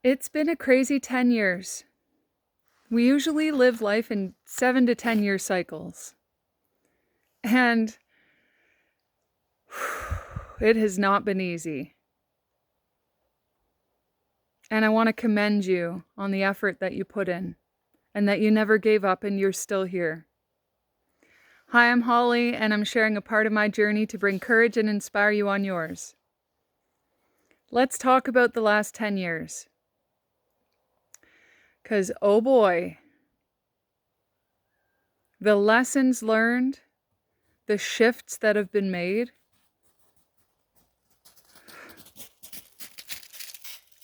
It's been a crazy 10 years. We usually live life in 7 to 10 year cycles. And it has not been easy. And I want to commend you on the effort that you put in and that you never gave up and you're still here. Hi, I'm Holly, and I'm sharing a part of my journey to bring courage and inspire you on yours. Let's talk about the last 10 years. Because, oh boy, the lessons learned, the shifts that have been made.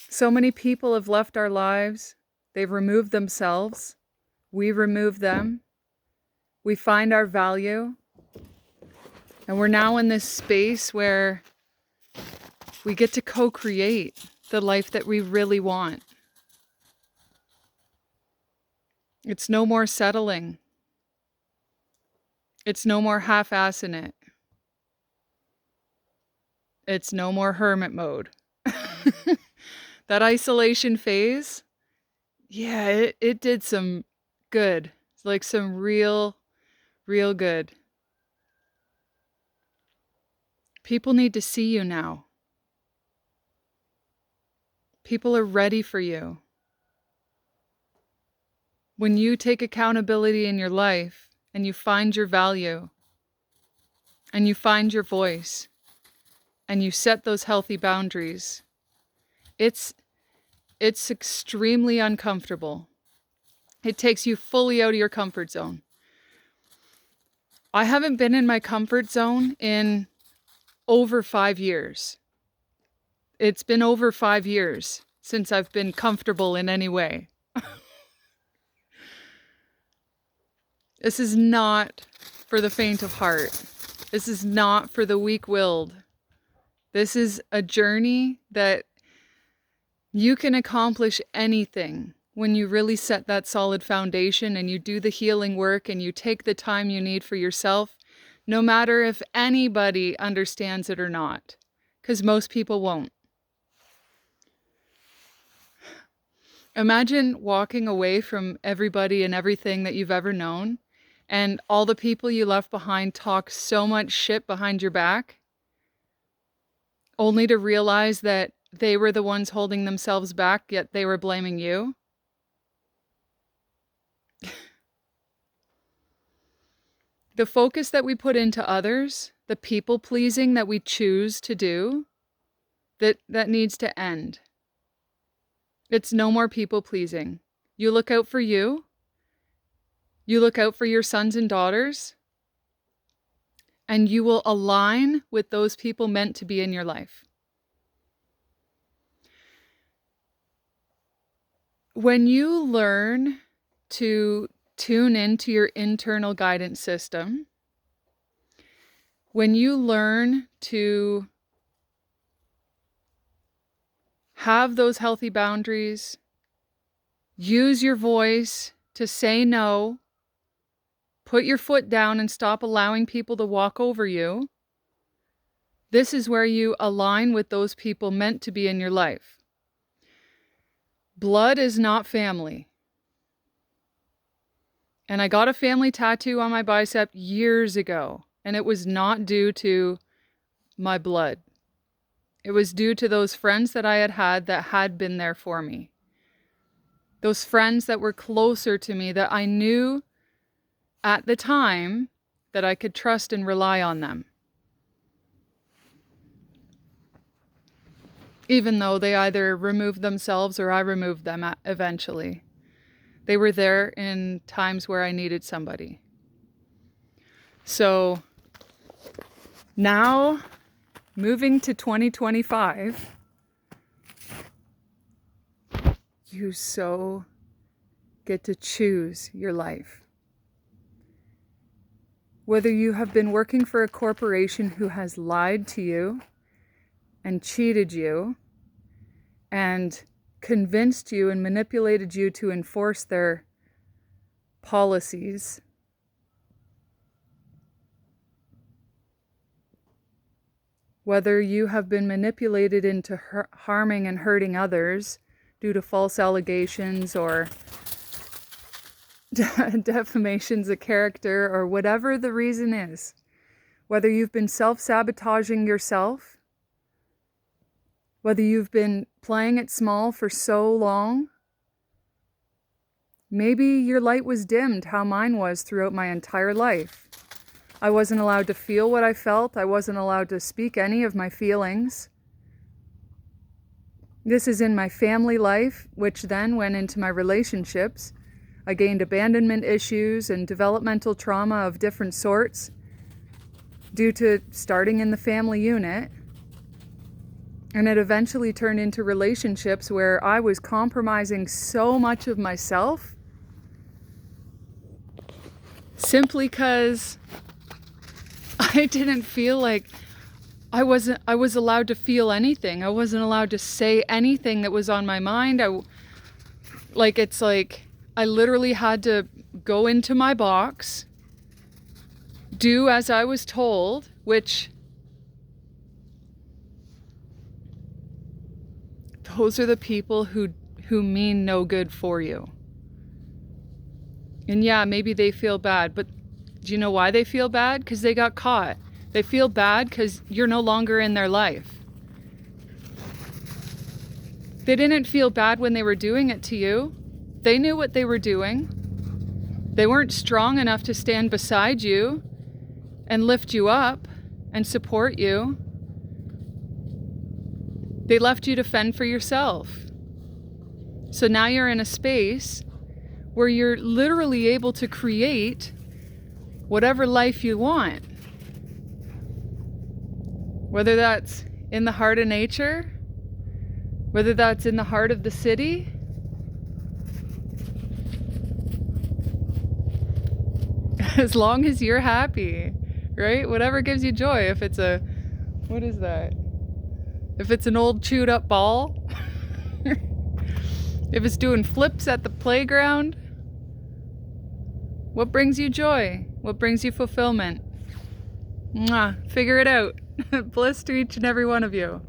So many people have left our lives. They've removed themselves. We remove them. We find our value. And we're now in this space where we get to co-create the life that we really want. It's no more settling. It's no more half-assing it. It's no more hermit mode. That isolation phase, yeah, it did some good. Like some real good. People need to see you now. People are ready for you. When you take accountability in your life and you find your value and you find your voice and you set those healthy boundaries, it's extremely uncomfortable. It takes you fully out of your comfort zone. I haven't been in my comfort zone in over 5 years. It's been over 5 years since I've been comfortable in any way. This is not for the faint of heart. This is not for the weak-willed. This is a journey that you can accomplish anything when you really set that solid foundation and you do the healing work and you take the time you need for yourself, no matter if anybody understands it or not, because most people won't. Imagine walking away from everybody and everything that you've ever known, and all the people you left behind talk so much shit behind your back, only to realize that they were the ones holding themselves back, yet they were blaming you. The focus that we put into others, the people pleasing that we choose to do, that needs to end. It's no more people pleasing. You look out for you. You look out for your sons and daughters. And you will align with those people meant to be in your life. When you learn to tune into your internal guidance system, when you learn to have those healthy boundaries, use your voice to say no, put your foot down and stop allowing people to walk over you, this is where you align with those people meant to be in your life. Blood is not family. And I got a family tattoo on my bicep years ago, and it was not due to my blood. It was due to those friends that I had that had been there for me. Those friends that were closer to me that I knew at the time that I could trust and rely on them. Even though they either removed themselves or I removed them eventually. They were there in times where I needed somebody. So now, moving to 2025, you so get to choose your life. Whether you have been working for a corporation who has lied to you and cheated you and convinced you and manipulated you to enforce their policies, whether you have been manipulated into harming and hurting others due to false allegations or defamations of character or whatever the reason is. Whether you've been self-sabotaging yourself, whether you've been playing it small for so long, maybe your light was dimmed how mine was throughout my entire life. I wasn't allowed to feel what I felt. I wasn't allowed to speak any of my feelings. This is in my family life, which then went into my relationships. I gained abandonment issues and developmental trauma of different sorts due to starting in the family unit. And it eventually turned into relationships where I was compromising so much of myself simply because I didn't feel like I was allowed to feel anything. I wasn't allowed to say anything that was on my mind. I literally had to go into my box, do as I was told, which those are the people who mean no good for you. And yeah, maybe they feel bad, but do you know why they feel bad? Because they got caught. They feel bad because you're no longer in their life. They didn't feel bad when they were doing it to you. They knew what they were doing. They weren't strong enough to stand beside you and lift you up and support you. They left you to fend for yourself. So now you're in a space where you're literally able to create whatever life you want. Whether that's in the heart of nature, whether that's in the heart of the city, as long as you're happy, right? Whatever gives you joy. If it's what is that? If it's an old chewed up ball, if it's doing flips at the playground, what brings you joy? What brings you fulfillment? Mwah, figure it out. Bliss to each and every one of you.